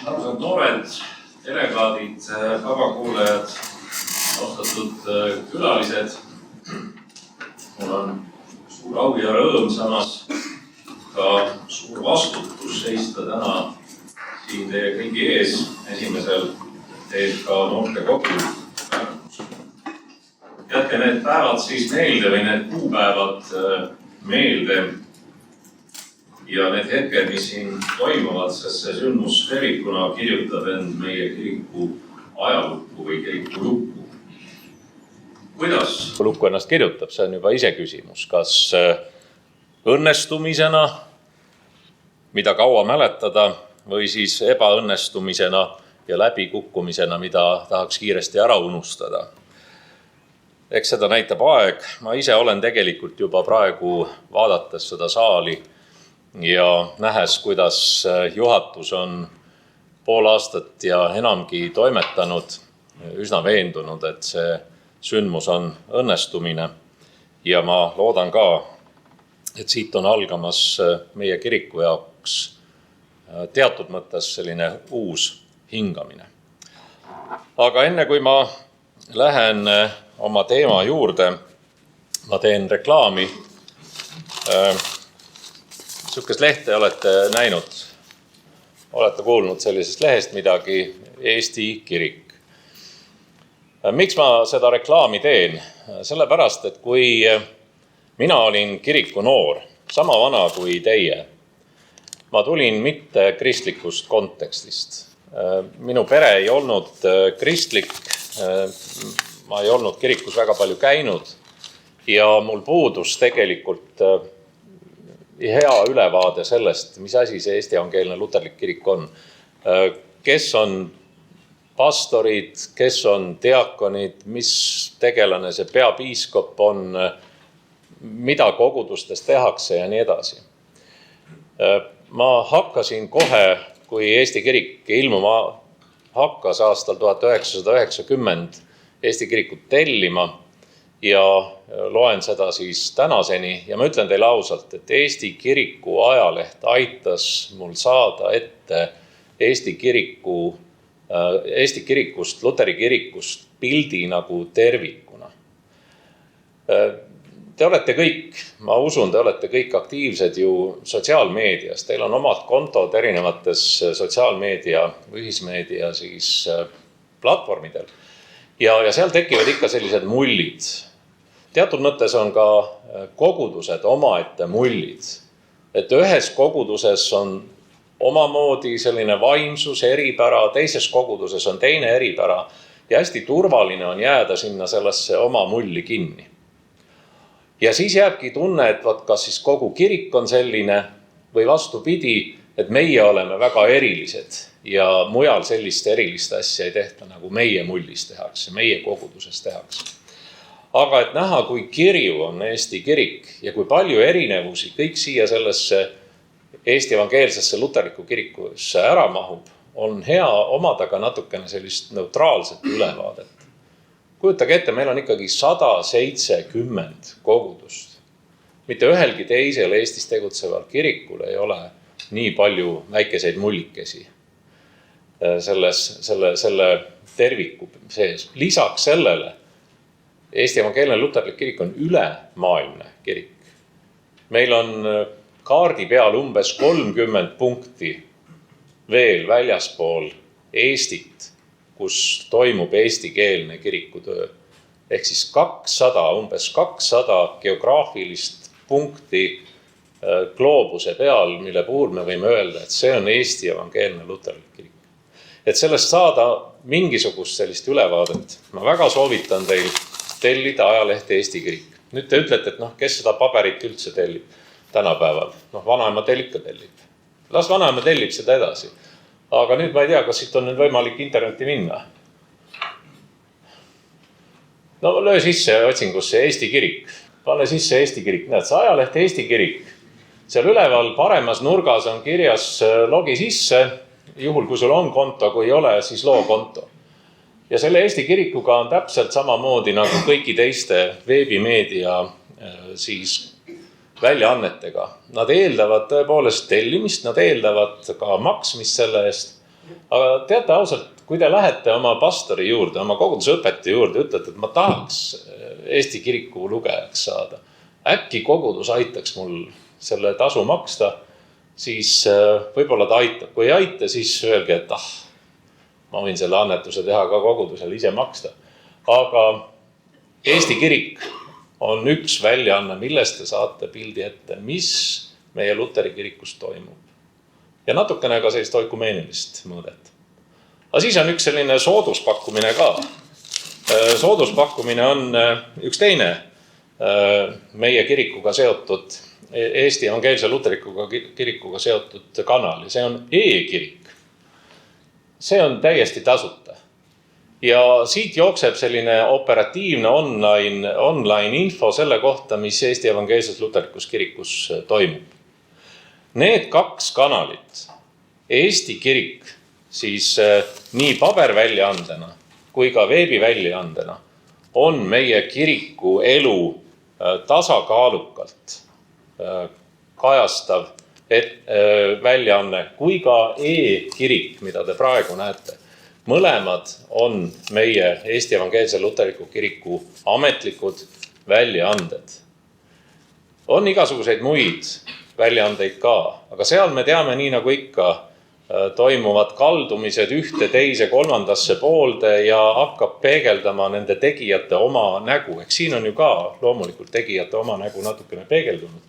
Armsad noored, delegaadid, vagakuulajad, austatud külalised. Mul on suur au ja rõõm, samas ka suur vastutus seista täna siin teie kõigi ees esimesel TFK noortekogul. Jätke need päevad siis meelde või need kuupäevad meelde ja need hetked, mis siin toimuvad, sest see sündmus tervikuna kirjutab end meie kiriku ajalukku või kiriku lukku. Kuidas lukku ennast kirjutab, see on juba ise küsimus, kas õnnestumisena, mida kaua mäletada, või siis ebaõnnestumisena ja läbikukkumisena, mida tahaks kiiresti ära unustada. Eks seda näitab aeg. Ma ise olen tegelikult juba praegu vaadates seda saali ja nähes, kuidas juhatus on pool aastat ja enamgi toimetanud, üsna veendunud, et see sündmus on õnnestumine. Ja ma loodan ka, et siit on algamas meie kiriku jaoks teatud mõttes selline uus hingamine. Aga enne kui ma lähen oma teema juurde, ma teen reklaami. Sihukest lehte olete näinud, olete kuulnud sellisest lehest midagi, Eesti kirik. Miks ma seda reklaami teen? Sellepärast, et kui mina olin kiriku noor, sama vana kui teie, ma tulin mitte kristlikust kontekstist. Minu pere ei olnud kristlik, ma ei olnud kirikus väga palju käinud ja mul puudus tegelikult hea ülevaade sellest, mis asi see Eesti evangeelne luterlik kirik on. Kes on pastorid, kes on diakonid, mis tegelane see peapiiskop on, mida kogudustes tehakse ja nii edasi. Ma hakkasin kohe, kui Eesti kirik ilmuma hakkas aastal 1990 Eesti kirikut tellima ja loen seda siis tänaseni ja ma ütlen teile ausalt, et Eesti kiriku ajaleht aitas mul saada ette Eesti kirikust, luteri kirikust pildi nagu tervikuna. Te olete kõik, ma usun, te olete kõik aktiivsed ju sotsiaalmeedias. Teil on omad kontod erinevates sotsiaalmeedia või ühismeedia siis platvormidel. Ja seal tekivad ikka sellised mullid. Teatud mõttes on ka kogudused omaette mullid. Et ühes koguduses on omamoodi selline vaimsus, eripära, teises koguduses on teine eripära ja hästi turvaline on jääda sinna sellesse oma mulli kinni. Ja siis jääbki tunne, et kas siis kogu kirik on selline või vastupidi, et meie oleme väga erilised ja mujal sellist erilist asja ei tehta, nagu meie mullis tehakse, meie koguduses tehakse. Aga et näha, kui kirju on Eesti kirik ja kui palju erinevusi kõik siia sellesse Eesti evangeelsesse luterliku kirikusse ära mahub, on hea omada ka natukene sellist neutraalset ülevaadet. Kujutage ette, meil on ikkagi 170 kogudust. Mitte ühelgi teisel Eestis tegutseval kirikul ei ole nii palju väikeseid mullikesi selle terviku sees. Lisaks sellele, Eesti evangeelne luterlik kirik on ülemaailmne kirik. Meil on kaardi peal umbes 30 punkti veel väljaspool Eestit, kus toimub eestikeelne kirikutöö. Ehk siis umbes 200 geograafilist punkti gloobuse peal, mille puhul me võime öelda, et see on Eesti evangeelne luterlik kirik. Et sellest saada mingisugust sellist ülevaadet, ma väga soovitan teil tellida ajalehte Eesti kirik. Nüüd te ütlete, et kes seda paberit üldse tellib tänapäeval? Vanaema teil ikka tellib. Las vanaema tellib seda edasi. Aga nüüd ma ei tea, kas siit on nüüd võimalik interneti minna. No löö sisse otsingusse Eesti kirik. Pane sisse Eesti kirik. Näed, see ajaleht Eesti kirik. Seal üleval paremas nurgas on kirjas logi sisse. Juhul, kui sul on konto, kui ei ole, siis loo konto. Ja selle Eesti kirikuga on täpselt samamoodi nagu kõiki teiste veebimeedia siis väljaannetega. Nad eeldavad tõepoolest tellimist, nad eeldavad ka maksmist selle eest, aga teate ausalt, kui te lähete oma pastori juurde, oma kogudusõpetaja juurde, ütlete, et ma tahaks Eesti kiriku lugejaks saada. Äkki kogudus aitaks mul selle tasu maksta, siis võib-olla ta aitab. Kui ei aita, siis öelge, et ma võin selle annetuse teha ka kogudusele ise maksta. Aga Eesti kirik on üks väljaanne, millest te saate pildi ette, mis meie Luteri kirikus toimub. Ja natukene ka sellist oikumeenilist mõõdet. Aga siis on üks selline sooduspakkumine ka. Sooduspakkumine on üks teine meie kirikuga seotud, Eesti evangeelse luterikuga kirikuga seotud kanal. Ja see on e-kirik. See on täiesti tasuta. Ja siit jookseb selline operatiivne online info selle kohta, mis Eesti evangeelses luterikus kirikus toimub. Need 2 kanalit, Eesti kirik, siis nii paberväljaandena kui ka veebiväljaandena on meie kiriku elu tasakaalukalt kajastav väljaanne kui ka e-kirik, mida te praegu näete. Mõlemad on meie Eesti evangeelse luteriku kiriku ametlikud väljaanded. On igasuguseid muid väljaandeid ka, aga seal me teame nii nagu ikka toimuvad kaldumised ühte, teise, kolmandasse poolde ja hakkab peegeldama nende tegijate oma nägu. Eks siin on ju ka loomulikult tegijate oma nägu natukene peegeldunud.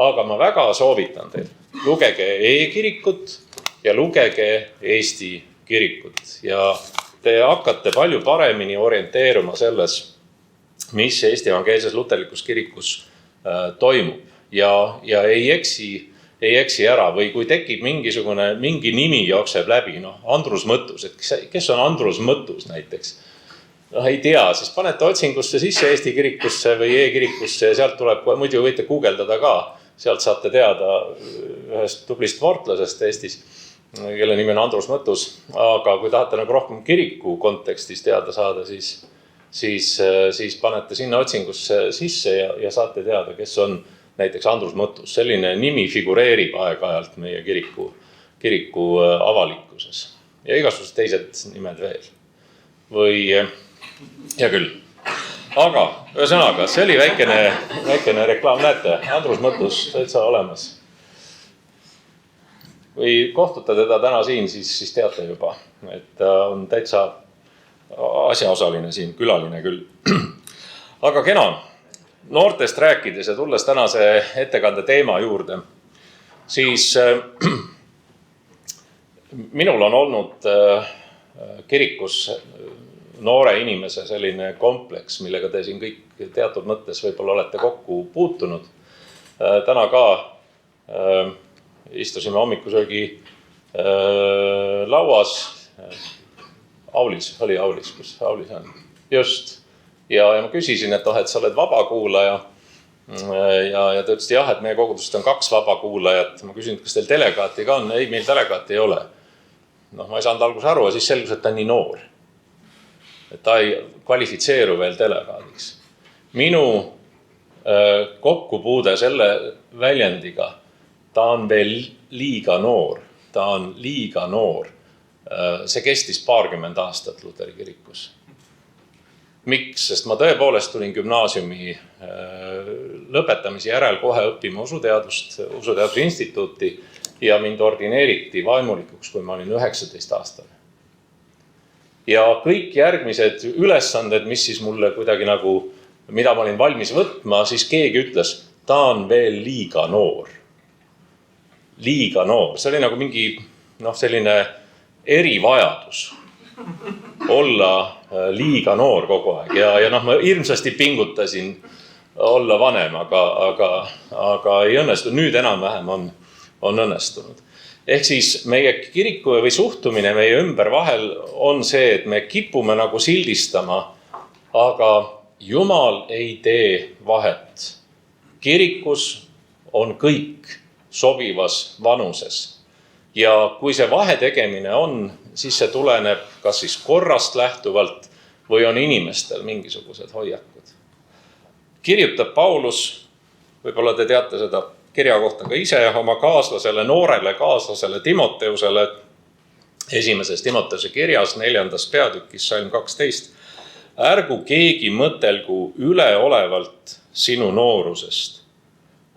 Aga ma väga soovitan teil, lugege e-kirikut ja lugege Eesti kirikut. Ja te hakkate palju paremini orienteeruma selles, mis Eesti evangeelses luterlikus kirikus toimub. Ja ei eksi ära või kui tekib mingi nimi jookseb läbi, Andrus Mõttus, et kes on Andrus Mõttus näiteks? Ei tea, siis panete otsingusse sisse Eesti kirikusse või e-kirikusse ja sealt tuleb, muidu võite guugeldada ka, sealt saate teada ühest tublist sportlasest Eestis, kelle nimi on Andrus Mõttus, aga kui tahate nagu rohkem kiriku kontekstis teada saada, siis panete sinna otsingusse sisse ja saate teada, kes on näiteks Andrus Mõttus. Selline nimi figureerib aeg-ajalt meie kiriku avalikkuses. Ja igasugused teised nimed veel. Ja küll. Aga ühesõnaga, see oli väikene reklaam, näete, Andrus Mõttus täitsa olemas. Kui kohtute teda täna siin, siis teate juba, et on täitsa asjaosaline siin, külaline küll. Aga kena. Noortest rääkides ja tulles tänase ettekande teema juurde, siis minul on olnud kirikus noore inimese selline kompleks, millega te siin kõik teatud mõttes võib-olla olete kokku puutunud. Täna ka istusime hommikusöögi lauas. Aulis, kus Aulis on? Just. Ja ma küsisin, et sa oled vabakuulaja ja ta ütles, et meie kogudusest on 2 vabakuulajat. Ma küsin, kas teil delegaati ka on? Ei, meil delegaati ei ole. Ma ei saanud alguses aru, ja siis selgus, et ta on nii noor. Et ta ei kvalifitseeru veel delegaadiks. Minu kokkupuude selle väljendiga, ta on veel liiga noor. Ta on liiga noor. See kestis 20 aastat Luteri kirikus. Miks? Sest ma tõepoolest tulin gümnaasiumi lõpetamise järel kohe õppima usuteaduse instituuti ja mind ordineeriti vaimulikuks, kui ma olin 19 aastane. Ja kõik järgmised ülesanded, mis siis mulle kuidagi nagu, mida ma olin valmis võtma, siis keegi ütles, ta on veel liiga noor. Liiga noor. See oli nagu mingi selline erivajadus olla liiga noor kogu aeg ja ma hirmsasti pingutasin olla vanem, aga ei õnnestu. Nüüd enam-vähem on õnnestunud. Ehk siis meie kiriku või suhtumine meie ümber vahel on see, et me kipume nagu sildistama, aga Jumal ei tee vahet. Kirikus on kõik sobivas vanuses. Ja kui see vahe tegemine on, siis see tuleneb kas siis korrast lähtuvalt või on inimestel mingisugused hoiakud. Kirjutab Paulus, võib-olla te teate seda kirja kohta ka ise, oma kaaslasele, noorele kaaslasele Timoteusele, esimeses Timoteuse kirjas 4. peatükis salm 12. Ärgu keegi mõtelgu üleolevalt sinu noorusest,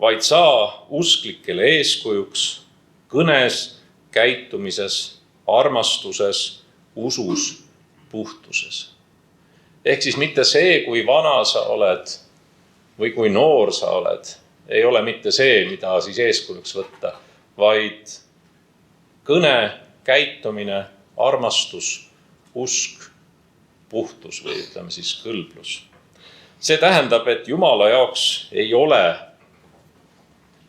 vaid saa usklikele eeskujuks kõnes, käitumises, armastuses, usus, puhtuses. Ehk siis mitte see, kui vana sa oled või kui noor sa oled, ei ole mitte see, mida siis eeskujuks võtta, vaid kõne, käitumine, armastus, usk, puhtus või ütleme siis kõlblus. See tähendab, et Jumala jaoks ei ole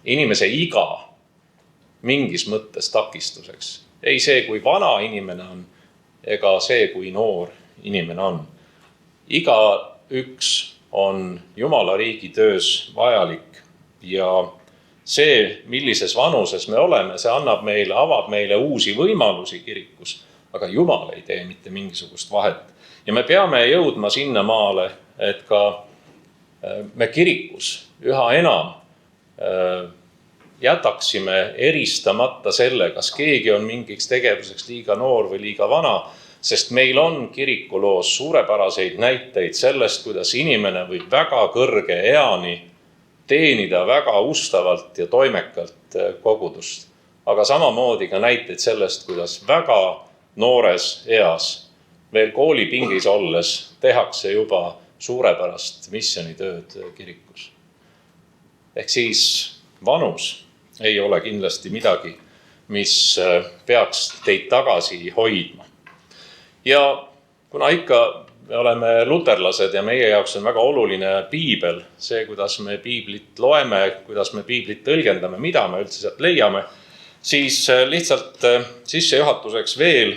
inimese iga mingis mõttes takistuseks. Ei see, kui vana inimene on, ega see, kui noor inimene on. Iga üks on Jumala riigi töös vajalik ja see, millises vanuses me oleme, see avab meile uusi võimalusi kirikus, aga Jumal ei tee mitte mingisugust vahet. Ja me peame jõudma sinna maale, et ka me kirikus üha enam jätaksime eristamata selle, kas keegi on mingiks tegevuseks liiga noor või liiga vana, sest meil on kirikuloos suurepäraseid näiteid sellest, kuidas inimene võib väga kõrge eani teenida väga ustavalt ja toimekalt kogudust. Aga samamoodi ka näiteid sellest, kuidas väga noores eas, veel koolipingis olles, tehakse juba suurepärast missionitööd kirikus. Ehk siis vanus ei ole kindlasti midagi, mis peaks teid tagasi hoidma. Ja kuna ikka me oleme luterlased ja meie jaoks on väga oluline piibel, see, kuidas me piiblit loeme, kuidas me piiblit tõlgendame, mida me üldse sealt leiame, siis lihtsalt sissejuhatuseks veel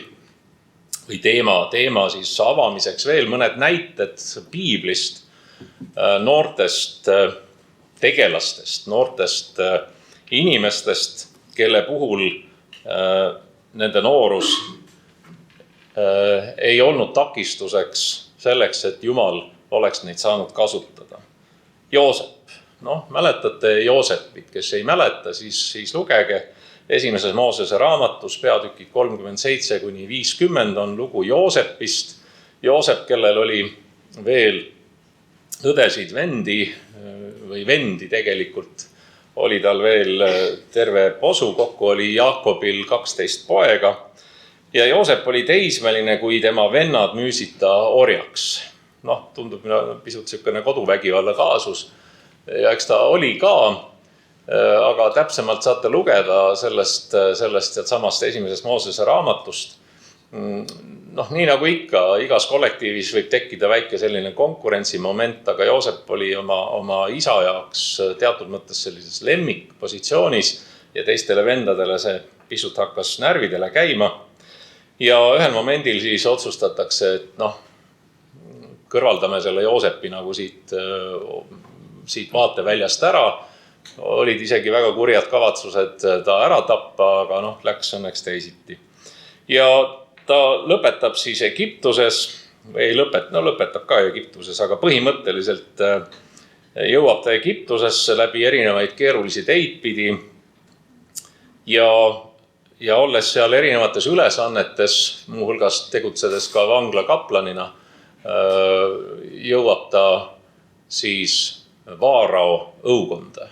või teema siis avamiseks veel mõned näited piiblist noortest tegelastest, noortest inimestest, kelle puhul nende noorus ei olnud takistuseks selleks, et Jumal oleks neid saanud kasutada. Joosep. Mäletate Joosepit, kes ei mäleta, siis lugege. Esimeses Moosese raamatus peatükid 37-50 on lugu Joosepist. Joosep, kellel oli veel õdesid vendi tegelikult, oli tal veel terve posu, kokku oli Jaakobil 12 poega. Ja Joosep oli teismeline, kui tema vennad müüsid ta orjaks. Tundub pisut selline koduvägivalla kaasus. Ja eks ta oli ka, aga täpsemalt saate lugeda sellest samast esimesest Moosese raamatust. Nii nagu ikka, igas kollektiivis võib tekkida väike selline konkurentsimoment, aga Joosep oli oma isa jaoks teatud mõttes sellises lemmikpositsioonis ja teistele vendadele see pisut hakkas närvidele käima. Ja ühel momendil siis otsustatakse, et kõrvaldame selle Joosepi nagu siit vaateväljast ära. Olid isegi väga kurjad kavatsused ta ära tappa, aga läks õnneks teisiti. Ja ta lõpetab siis Egiptuses, või lõpetab ka Egiptuses, aga põhimõtteliselt jõuab ta Egiptusesse läbi erinevaid keerulisi teid pidi ja olles seal erinevates ülesannetes, muuhulgas tegutsedes ka vangla kaplanina, jõuab ta siis Vaarao õukonda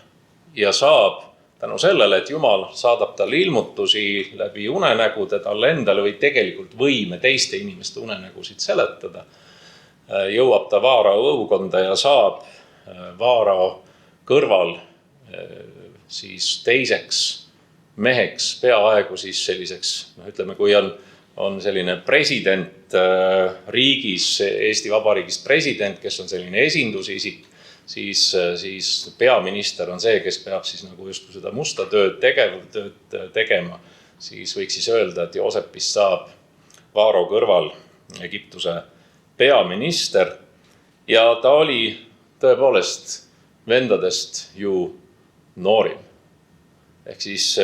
ja saab tänu sellele, et Jumal saadab talle ilmutusi läbi unenägude, talle endale või tegelikult võime teiste inimeste unenägusid seletada, jõuab ta Vaarao õukonda ja saab Vaarao kõrval siis teiseks meheks peaaegu siis selliseks, ütleme, kui on selline president riigis, Eesti Vabariigist president, kes on selline esindusisik, siis peaminister on see, kes peab siis nagu justkui seda musta tööd tegema. Siis võiks siis öelda, et Joosepist saab Vaarao kõrval Egiptuse peaminister ja ta oli tõepoolest vendadest ju noorim. Ehk siis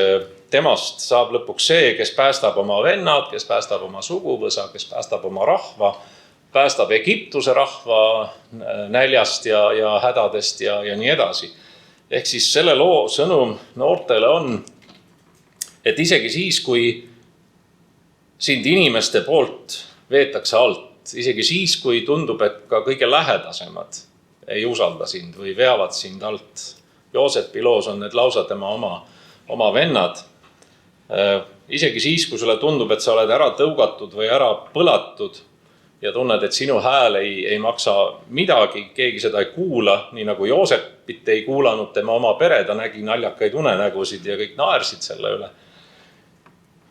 temast saab lõpuks see, kes päästab oma vennad, kes päästab oma suguvõsa, kes päästab oma rahva, päästab Egiptuse rahva näljast ja hädadest ja nii edasi. Ehk siis selle loo sõnum noortele on, et isegi siis, kui sind inimeste poolt veetakse alt, isegi siis, kui tundub, et ka kõige lähedasemad ei usalda sind või veavad sind alt. Joosepi loos on need lausa tema oma vennad. Isegi siis, kui sulle tundub, et sa oled ära tõugatud või ära põlatud ja tunned, et sinu hääl ei maksa midagi, keegi seda ei kuula, nii nagu Joosepit ei kuulanud tema oma pere, ta nägi naljakaid unenägusid ja kõik naersid selle üle.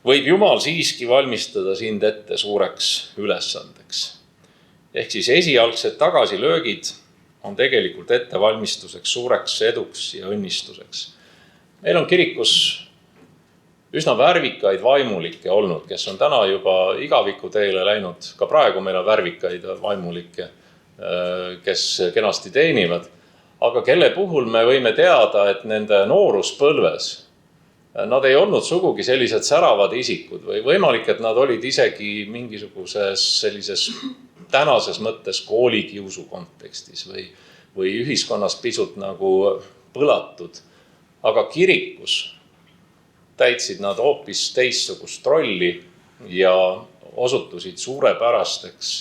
Võib Jumal siiski valmistada sind ette suureks ülesandeks. Ehk siis esialgsed tagasilöögid on tegelikult ettevalmistuseks suureks eduks ja õnnistuseks. Meil on kirikus üsna värvikaid vaimulikke olnud, kes on täna juba igaviku teele läinud. Ka praegu meil on värvikaid vaimulikke, kes kenasti teenivad. Aga kelle puhul me võime teada, et nende nooruspõlves nad ei olnud sugugi sellised säravad isikud või võimalik, et nad olid isegi mingisuguses sellises tänases mõttes koolikiusu kontekstis või ühiskonnas pisut nagu põlatud. Aga kirikus täitsid nad hoopis teistsugust rolli ja osutusid suurepärasteks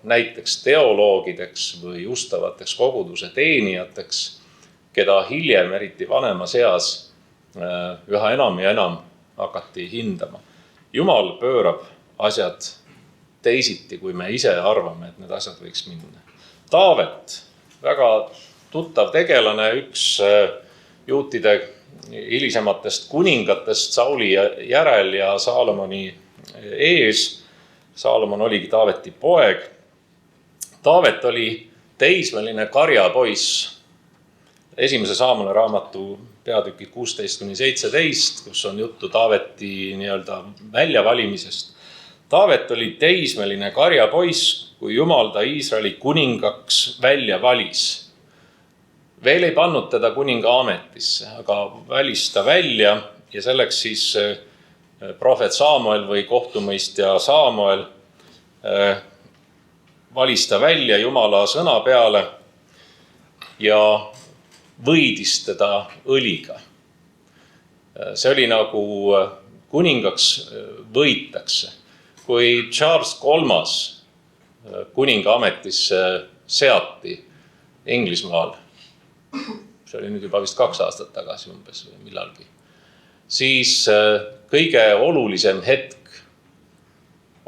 näiteks teoloogideks või ustavateks koguduse teenijateks, keda hiljem, eriti vanemas eas, üha enam ja enam hakati hindama. Jumal pöörab asjad teisiti, kui me ise arvame, et need asjad võiks minna. Taavet, väga tuttav tegelane, üks juutide hilisematest kuningatest Sauli järel ja Saalomoni ees. Saalomon oligi Taaveti poeg. Taavet oli teismeline karjapoiss. Esimese Saamule raamatu peatükid 16-17, kus on juttu Taaveti nii-öelda väljavalimisest. Taavet oli teismeline karjapoiss, kui Jumal ta Iisraeli kuningaks välja valis. Veel ei pannud teda kuninga ametisse, aga välis ta välja ja selleks siis prohvet Saamuel või kohtumõistja Saamuel valis ta välja Jumala sõna peale ja võidis teda õliga. See oli nagu kuningaks võitakse. Kui Charles III kuninga ametisse seati Inglismaal, see oli nüüd juba vist 2 aastat tagasi umbes või millalgi, siis kõige olulisem hetk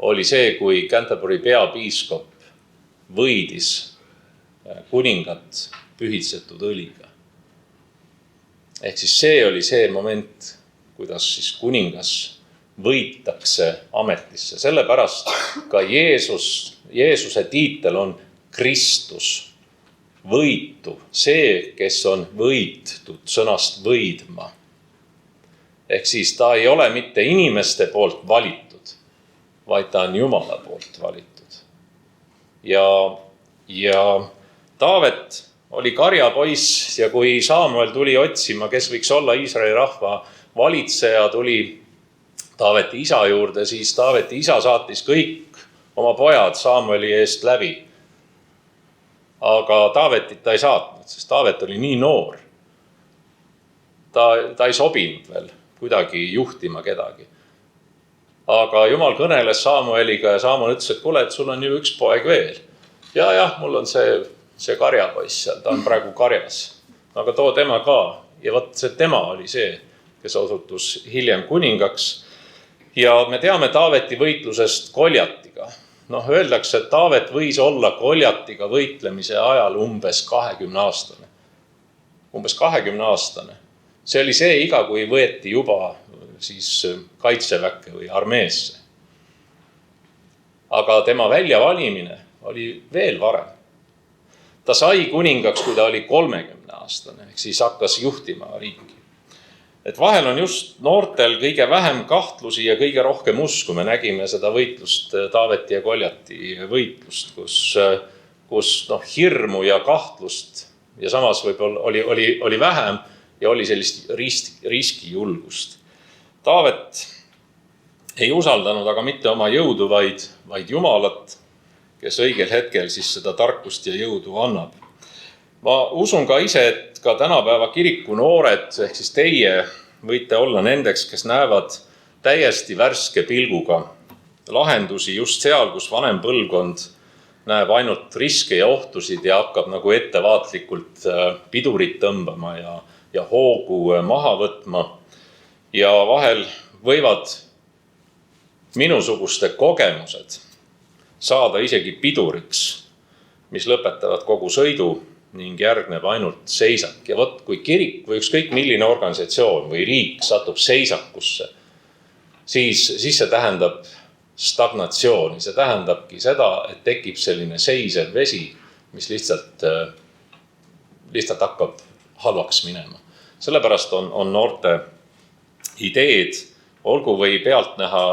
oli see, kui Canterbury peapiiskop võidis kuningat pühitsetud õliga. Ehk siis see oli see moment, kuidas siis kuningas võitakse ametisse. Sellepärast ka Jeesuse tiitel on Kristus, võitu, see, kes on võitud, sõnast võidma. Ehk siis ta ei ole mitte inimeste poolt valitud, vaid ta on Jumala poolt valitud. Ja Taavet oli karjapoiss ja kui Saamuel tuli otsima, kes võiks olla Iisraeli rahva valitseja, tuli Taaveti isa juurde, siis Taaveti isa saatis kõik oma pojad Saamueli eest läbi. Aga Taavetit ta ei saatnud, sest Taavet oli nii noor. Ta ei sobinud veel kuidagi juhtima kedagi. Aga Jumal kõneles Saamueliga ja Saamuel ütles, et kuule, et sul on ju üks poeg veel. Ja, mul on see karjapoiss seal, ta on praegu karjas. Aga too tema ka. Ja võt see tema oli see, kes osutus hiljem kuningaks. Ja me teame Taaveti võitlusest Goljatiga. Öeldakse, et Taavet võis olla Goljatiga võitlemise ajal umbes 20 aastane. Umbes 20 aastane. See oli see iga, kui võeti juba siis kaitseväkke või armeesse. Aga tema väljavalimine oli veel varem. Ta sai kuningaks, kui ta oli 30 aastane, ehk siis hakkas juhtima riiki. Et vahel on just noortel kõige vähem kahtlusi ja kõige rohkem usku. Me nägime seda võitlust, Taaveti ja Goljati võitlust, kus hirmu ja kahtlust ja samas võib-olla oli vähem ja oli sellist riskijulgust. Taavet ei usaldanud aga mitte oma jõudu, vaid Jumalat, kes õigel hetkel siis seda tarkust ja jõudu annab. Ma usun ka ise, et ka tänapäeva kiriku noored, ehk siis teie võite olla nendeks, kes näevad täiesti värske pilguga lahendusi just seal, kus vanem põlvkond näeb ainult riske ja ohtusid ja hakkab nagu ettevaatlikult pidurit tõmbama ja hoogu maha võtma. Ja vahel võivad minusuguste kogemused saada isegi piduriks, mis lõpetavad kogu sõidu ning järgneb ainult seisak. Ja vot, kui kirik või ükskõik milline organisatsioon või riik satub seisakusse, siis see tähendab stagnatsiooni. See tähendabki seda, et tekib selline seisev vesi, mis lihtsalt hakkab halvaks minema. Sellepärast on noorte ideed, olgu või pealtnäha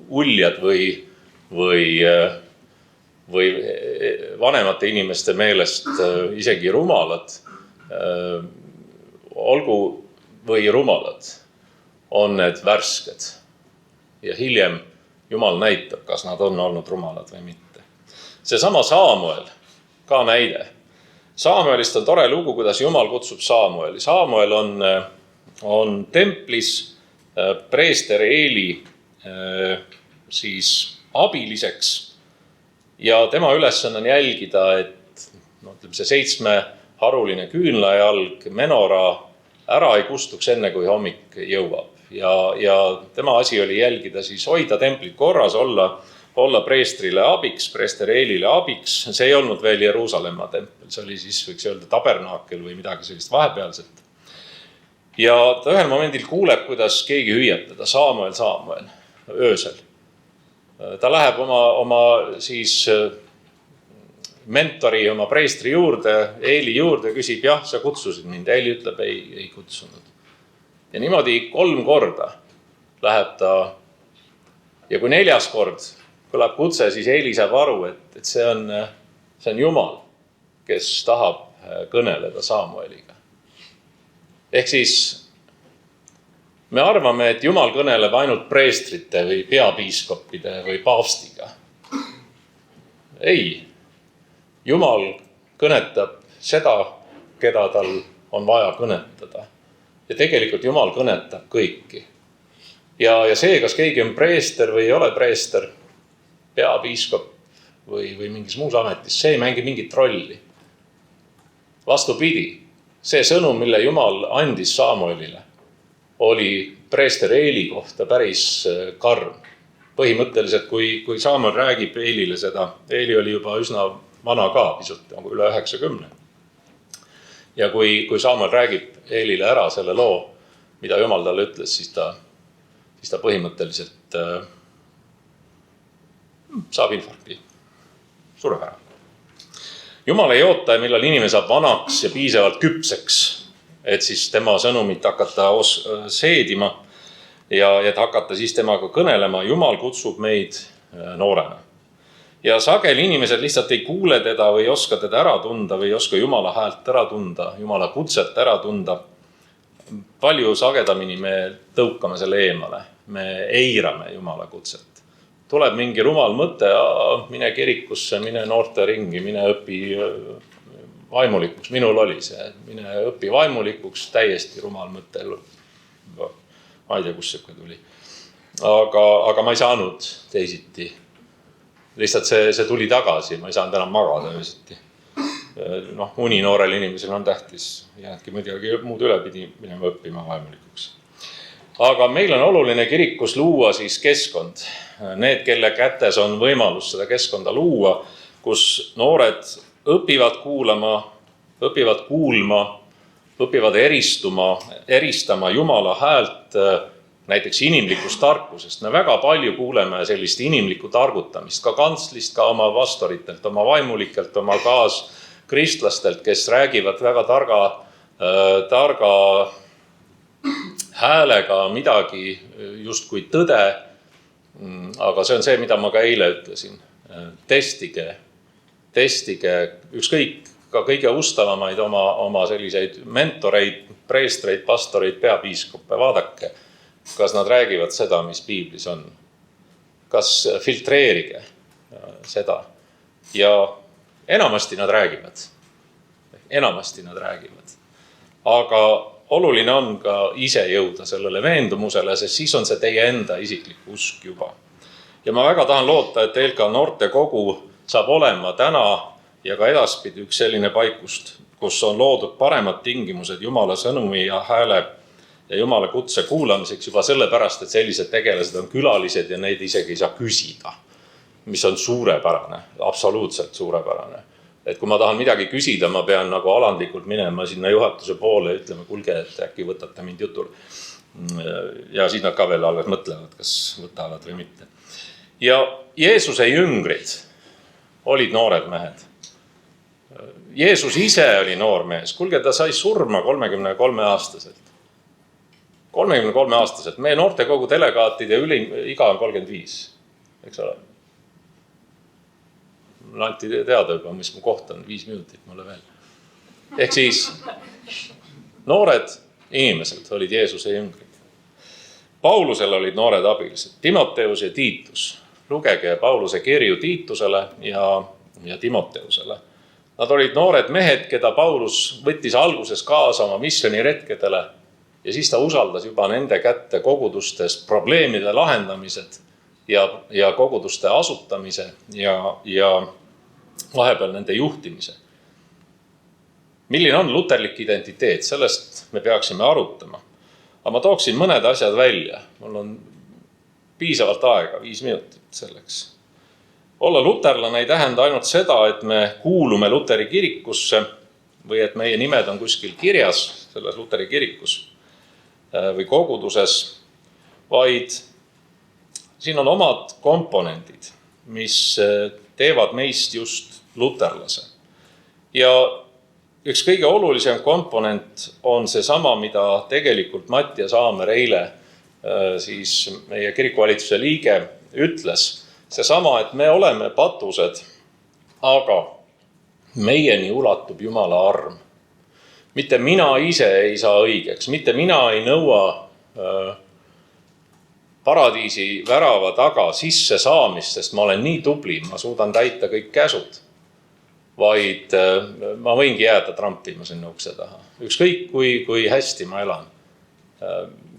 uljad või vanemate inimeste meelest isegi rumalad, olgu või rumalad, on need värsked. Ja hiljem Jumal näitab, kas nad on olnud rumalad või mitte. Seesama Saamuel, ka näide. Saamuelist on tore lugu, kuidas Jumal kutsub Saamueli. Saamuel on templis preester Eeli siis abiliseks ja tema ülesanne on jälgida, et see 7-haruline küünlajalg menora ära ei kustuks enne, kui hommik jõuab. Ja tema asi oli jälgida siis hoida templit korras, olla preestrile abiks, preester Eelile abiks. See ei olnud veel Jeruusalemma tempel, see oli siis võiks öelda tabernaakel või midagi sellist vahepealset. Ja ta ühel momendil kuuleb, kuidas keegi hüüab teda, Saamuel, öösel. Ta läheb oma siis mentori, oma preestri juurde, Eeli juurde, küsib, jah, sa kutsusid mind. Eeli ütleb, ei kutsunud. Ja niimoodi 3 korda läheb ta ja kui 4. kord kõlab kutse, siis Eeli saab aru, et see on Jumal, kes tahab kõneleda Saamueliga. Ehk siis me arvame, et Jumal kõneleb ainult preestrite või peapiiskoppide või paavstiga. Ei, Jumal kõnetab seda, keda tal on vaja kõnetada. Ja tegelikult Jumal kõnetab kõiki. Ja see, kas keegi on preester või ei ole preester, peapiiskop või mingis muus ametis, see ei mängi mingit rolli. Vastupidi, see sõnum, mille Jumal andis Saamuelile, oli preester Eeli kohta päris karm. Põhimõtteliselt, kui Saamuel räägib Eelile seda, Eeli oli juba üsna vana ka, pisut üle 90. Ja kui Saamuel räägib Eelile ära selle loo, mida Jumal talle ütles, siis ta põhimõtteliselt saab infarkti. Sureb ära. Jumal ei oota, millal inimene saab vanaks ja piisavalt küpseks, et siis tema sõnumit hakata seedima ja et hakata siis temaga kõnelema. Jumal kutsub meid noorena. Ja sageli inimesed lihtsalt ei kuule teda või ei oska teda ära tunda või ei oska Jumala häält ära tunda, Jumala kutset ära tunda. Palju sagedamini me tõukame selle eemale, me eirame Jumala kutset. Tuleb mingi rumal mõte, mine kirikusse, mine noorte ringi, mine õpi vaimulikuks. Minul oli see, mine õpi vaimulikuks, täiesti rumal mõte. Ma ei tea, kus see tuli. Aga ma ei saanud teisiti. Lihtsalt see tuli tagasi, ma ei saanud enam magada öösiti. Uni noorel inimesel on tähtis, jäädki midagi muud üle pidi minema õppima vaimulikuks. Aga meil on oluline kirikus luua siis keskkond. Need, kelle kätes on võimalus seda keskkonda luua, kus noored õpivad kuulama, õpivad eristama Jumala häält, näiteks inimlikust tarkusest. Me väga palju kuuleme sellist inimlikku targutamist, ka kantslist, ka oma pastoritelt, oma vaimulikelt, oma kaaskristlastelt, kes räägivad väga targa häälega midagi justkui tõde. Aga see on see, mida ma ka eile ütlesin. Testige ükskõik ka kõige ustavamaid oma selliseid mentoreid, preestreid, pastoreid, peapiiskoppe, vaadake, kas nad räägivad seda, mis piiblis on. Kas filtreerige seda. Ja enamasti nad räägivad. Aga oluline on ka ise jõuda sellele veendumusele, sest siis on see teie enda isiklik usk juba. Ja ma väga tahan loota, et ELK noortekogu saab olema täna ja ka edaspidi üks selline paikust, kus on loodud paremad tingimused Jumala sõnumi ja hääle ja Jumala kutse kuulamiseks juba sellepärast, et sellised tegelased on külalised ja neid isegi ei saa küsida, mis on suurepärane, absoluutselt suurepärane. Et kui ma tahan midagi küsida, ma pean nagu alandlikult minema sinna juhatuse poole ja ütlema, kuulge, et äkki võtate mind jutule. Ja siis nad ka veel alles mõtlevad, kas võtavad või mitte. Ja Jeesuse jüngrid olid noored mehed. Jeesus ise oli noor mees. Kuulge, ta sai surma 33-aastaselt. 33-aastaselt. Meie noortekogu delegaatide ülim iga on 35. Eks ole? Anti teada juba, mis mu koht on, 5 minutit mulle veel. Ehk siis noored inimesed olid Jeesuse jüngrid. Paulusel olid noored abilised, Timoteus ja Tiitus. Lugege Pauluse kirju Tiitusele ja Timoteusele. Nad olid noored mehed, keda Paulus võttis alguses kaasa oma missioniretkedele ja siis ta usaldas juba nende kätte kogudustes probleemide lahendamised ja koguduste asutamise ja vahepeal nende juhtimise. Milline on luterlik identiteet? Sellest me peaksime arutama. Aga ma tooksin mõned asjad välja. Mul on piisavalt aega, 5 minutit selleks. Olla luterlane ei tähenda ainult seda, et me kuulume Luteri kirikusse või et meie nimed on kuskil kirjas selles Luteri kirikus või koguduses, vaid siin on omad komponendid, mis teevad meist just luterlase. Ja üks kõige olulisem komponent on see sama, mida tegelikult Mattias Aamer eile siis meie kirikuvalitsuse liige ütles. See sama, et me oleme patused, aga meieni ulatub Jumala arm. Mitte mina ise ei saa õigeks, mitte mina ei nõua paradiisi värava taga sisse saamist, sest ma olen nii tubli, ma suudan täita kõik käsud, vaid ma võingi jääda trampima sinna ukse taha. Ükskõik kui hästi ma elan.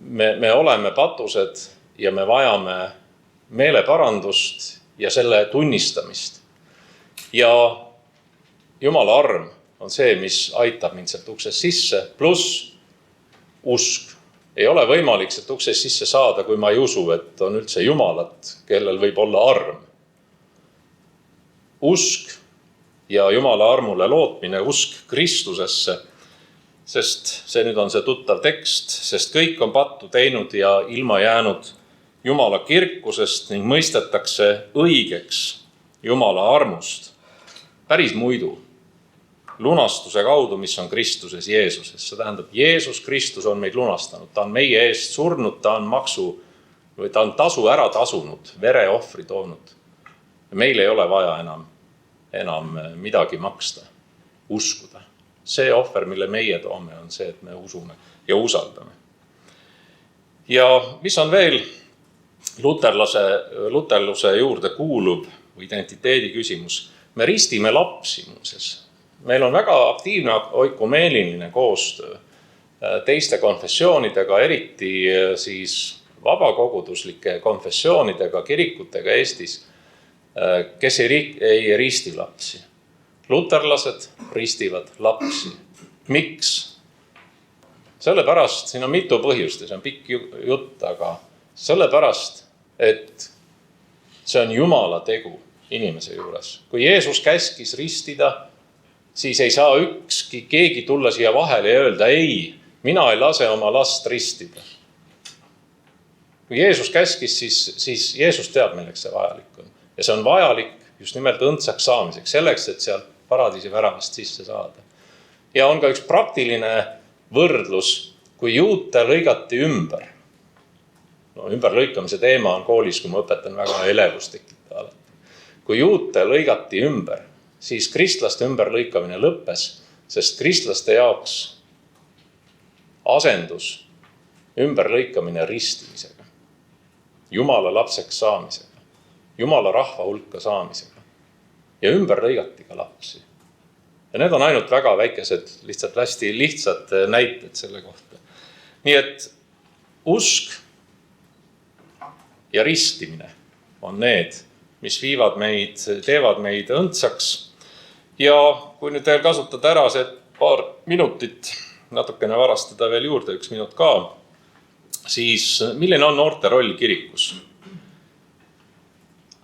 Me oleme patused ja me vajame meeleparandust ja selle tunnistamist. Ja Jumala arm on see, mis aitab mind sealt uksest sisse, pluss usk. Ei ole võimalik sealt uksest sisse saada, kui ma ei usu, et on üldse Jumalat, kellel võib olla arm. Usk ja Jumala armule lootmine, usk Kristusesse, sest see nüüd on see tuttav tekst, sest kõik on pattu teinud ja ilma jäänud Jumala kirkusest ning mõistetakse õigeks Jumala armust. Päris muidu. Lunastuse kaudu, mis on Kristuses Jeesuses. See tähendab, Jeesus Kristus on meid lunastanud. Ta on meie eest surnud, ta on tasu ära tasunud, vereohvri toonud. Meil ei ole vaja enam midagi maksta, uskuda. See ohver, mille meie toome, on see, et me usume ja usaldame. Ja mis on veel luterluse juurde kuulub identiteedi küsimus? Me ristime lapsi muuses. Meil on väga aktiivne oikumeeliline koostöö teiste konfessioonidega, eriti siis vabakoguduslike konfessioonidega, kirikutega Eestis, kes ei risti lapsi. Luterlased ristivad lapsi. Miks? Sellepärast, siin on mitu põhjust ja see on pikk jutt, aga sellepärast, et see on Jumala tegu inimese juures. Kui Jeesus käskis ristida, siis ei saa keegi tulla siia vahele ja öelda, ei, mina ei lase oma last ristida. Kui Jeesus käskis, siis Jeesus teab, milleks see vajalik on. Ja see on vajalik just nimelt õndsaks saamiseks, selleks, et sealt paradiisi väravast sisse saada. Ja on ka üks praktiline võrdlus, kui juute lõigati ümber. Ümberlõikamise teema on koolis, kui ma õpetan väga elevustikit alati. Kui juute lõigati ümber, siis kristlaste ümberlõikamine lõppes, sest kristlaste jaoks asendus ümberlõikamine ristimisega, Jumala lapseks saamisega, Jumala rahva hulka saamisega ja ümber lõigati ka lapsi. Ja need on ainult väga väikesed, lihtsalt hästi lihtsad näited selle kohta. Nii et usk ja ristimine on need, mis teevad meid õndsaks. Ja kui nüüd veel kasutada ära see paar minutit, natukene varastada veel juurde 1 minut ka, siis milline on noorte roll kirikus?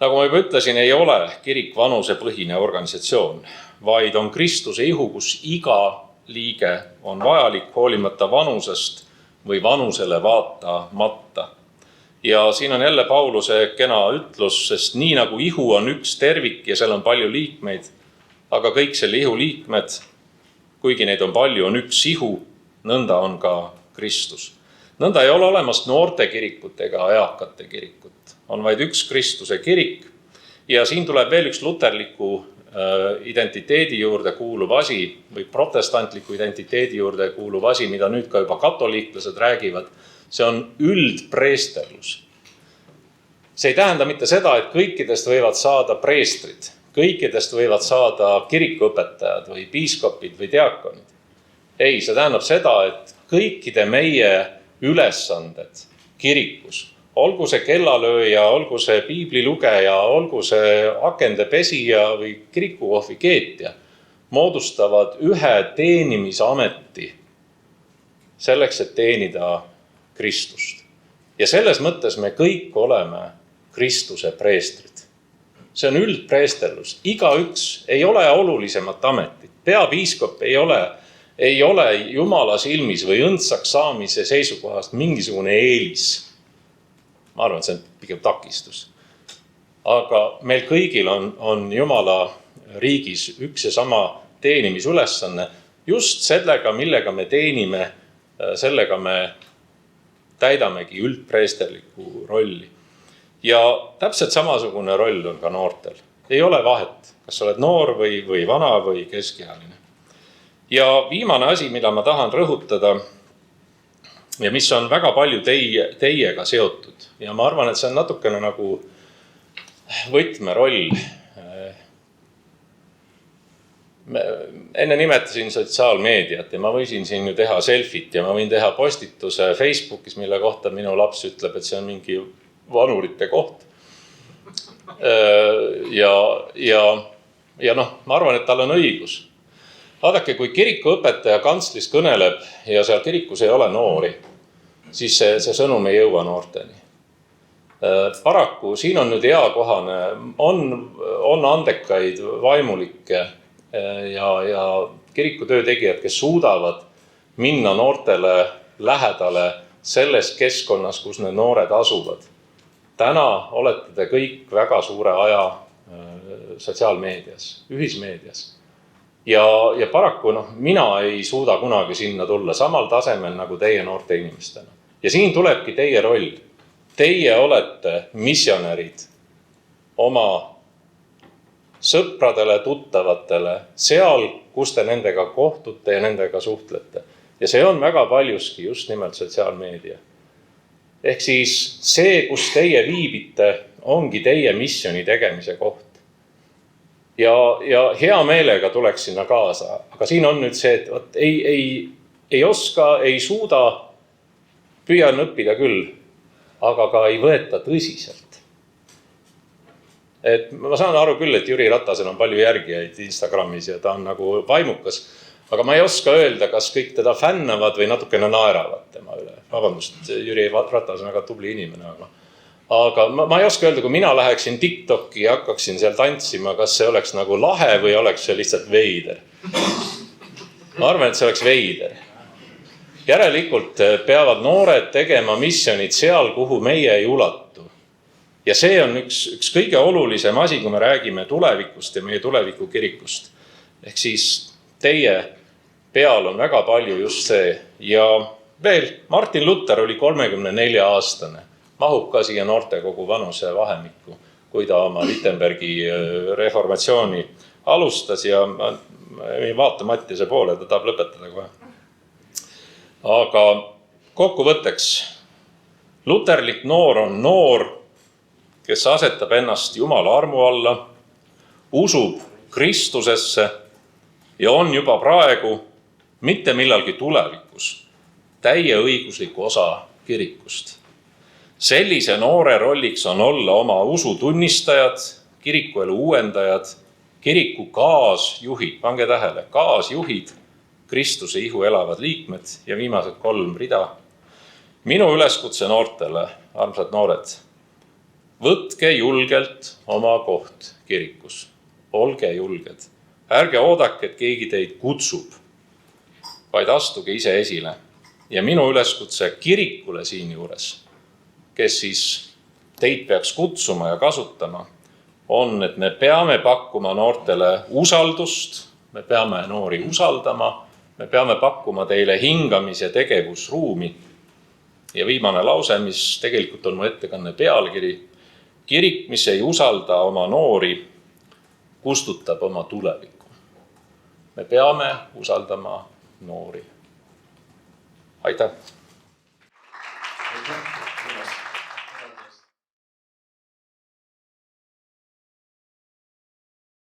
Nagu ma juba ütlesin, ei ole kirik vanusepõhine organisatsioon, vaid on Kristuse ihu, kus iga liige on vajalik hoolimata vanusest või vanusele vaatamata. Ja siin on jälle Pauluse kena ütlus, sest nii nagu ihu on üks tervik ja seal on palju liikmeid, aga kõik selle ihu liikmed, kuigi neid on palju, on üks ihu, nõnda on ka Kristus. Nõnda ei ole olemas noorte kirikut ega eakate kirikut. On vaid üks Kristuse kirik ja siin tuleb veel üks luterliku identiteedi juurde kuuluv asi või protestantliku identiteedi juurde kuuluv asi, mida nüüd ka juba katoliiklased räägivad. See on üldpreesterlus. See ei tähenda mitte seda, et kõikidest võivad saada preestrid, kõikidest võivad saada kirikuõpetajad või piiskopid või diakonid. Ei, see tähendab seda, et kõikide meie ülesanded kirikus, olgu see kellalööja, olgu see piiblilugeja, olgu see akende pesija või kirikukohvi keetja, moodustavad ühe teenimisameti selleks, et teenida Kristust. Ja selles mõttes me kõik oleme Kristuse preestrid. See on üldpreesterlus. Igaüks ei ole olulisemat ametit. Peapiiskop ei ole Jumala silmis või õndsaks saamise seisukohast mingisugune eelis. Ma arvan, et see on pigem takistus. Aga meil kõigil on Jumala riigis üks ja sama teenimisülesanne. Just sellega, millega me teenime, sellega me täidamegi üldpreesterliku rolli. Ja täpselt samasugune roll on ka noortel. Ei ole vahet, kas oled noor või vana või keskealine. Ja viimane asi, mida ma tahan rõhutada ja mis on väga palju teiega seotud. Ja ma arvan, et see on natukene nagu võtmeroll. Enne nimetasin sotsiaalmeediat ja ma võisin siin ju teha selfit ja ma võin teha postituse Facebookis, mille kohta minu laps ütleb, et see on mingi vanurite koht. Ja ma arvan, et tal on õigus. Vaadake, kui kirikuõpetaja kantslis kõneleb ja seal kirikus ei ole noori, siis see sõnum ei jõua noorteni. Paraku siin on nüüd eakohane, on andekaid vaimulikke ja kirikutöö tegijad, kes suudavad minna noortele lähedale selles keskkonnas, kus need noored asuvad. Täna olete te kõik väga suure aja sotsiaalmeedias, ühismeedias. Ja paraku mina ei suuda kunagi sinna tulla samal tasemel nagu teie noorte inimestena. Ja siin tulebki teie roll. Teie olete missionärid oma sõpradele, tuttavatele, seal, kus te nendega kohtute ja nendega suhtlete. Ja see on väga paljuski just nimelt sotsiaalmeedia. Ehk siis see, kus teie viibite, ongi teie missioni tegemise koht. Ja hea meelega tuleks sinna kaasa. Aga siin on nüüd see, et ei oska, ei suuda, püüan õppida küll, aga ka ei võeta tõsiselt. Et ma saan aru küll, et Jüri Ratasel on palju järgijaid Instagramis ja ta on nagu vaimukas, aga ma ei oska öelda, kas kõik teda fännavad või natukene naeravad tema üle. Vabandust, Jüri Ratas on väga tubli inimene, aga ma ei oska öelda, kui mina läheksin TikToki ja hakkaksin seal tantsima, kas see oleks nagu lahe või oleks see lihtsalt veider. Ma arvan, et see oleks veider. Järelikult peavad noored tegema missionid seal, kuhu meie ei ulatu. Ja see on üks kõige olulisem asi, kui me räägime tulevikust ja meie tuleviku kirikust. Ehk siis teie peal on väga palju just see. Ja veel, Martin Luther oli 34-aastane. Mahub ka siia noortekogu vanuse vahemikku, kui ta oma Wittenbergi reformatsiooni alustas ja vaata Mattiase poole, ta tahab lõpetada kohe. Aga kokkuvõtteks, luterlik noor on noor, kes asetab ennast Jumala armu alla, usub Kristusesse ja on juba praegu, mitte millalgi tulevikus, täieõiguslik osa kirikust. Sellise noore rolliks on olla oma usu tunnistajad, kirikuelu uuendajad, kiriku kaasjuhid, pange tähele, kaasjuhid, Kristuse ihu elavad liikmed ja viimased 3 rida. Minu üleskutse noortele, armsad noored, võtke julgelt oma koht kirikus. Olge julged. Ärge oodake, et keegi teid kutsub, vaid astuge ise esile. Ja minu üleskutse kirikule siinjuures, kes siis teid peaks kutsuma ja kasutama, on, et me peame pakkuma noortele usaldust, me peame noori usaldama, me peame pakkuma teile hingamis- ja tegevusruumi. Ja viimane lause, mis tegelikult on mu ettekanne pealkiri, kirik, mis ei usalda oma noori, kustutab oma tulevikku. Me peame usaldama noori. Aitäh! Aitäh!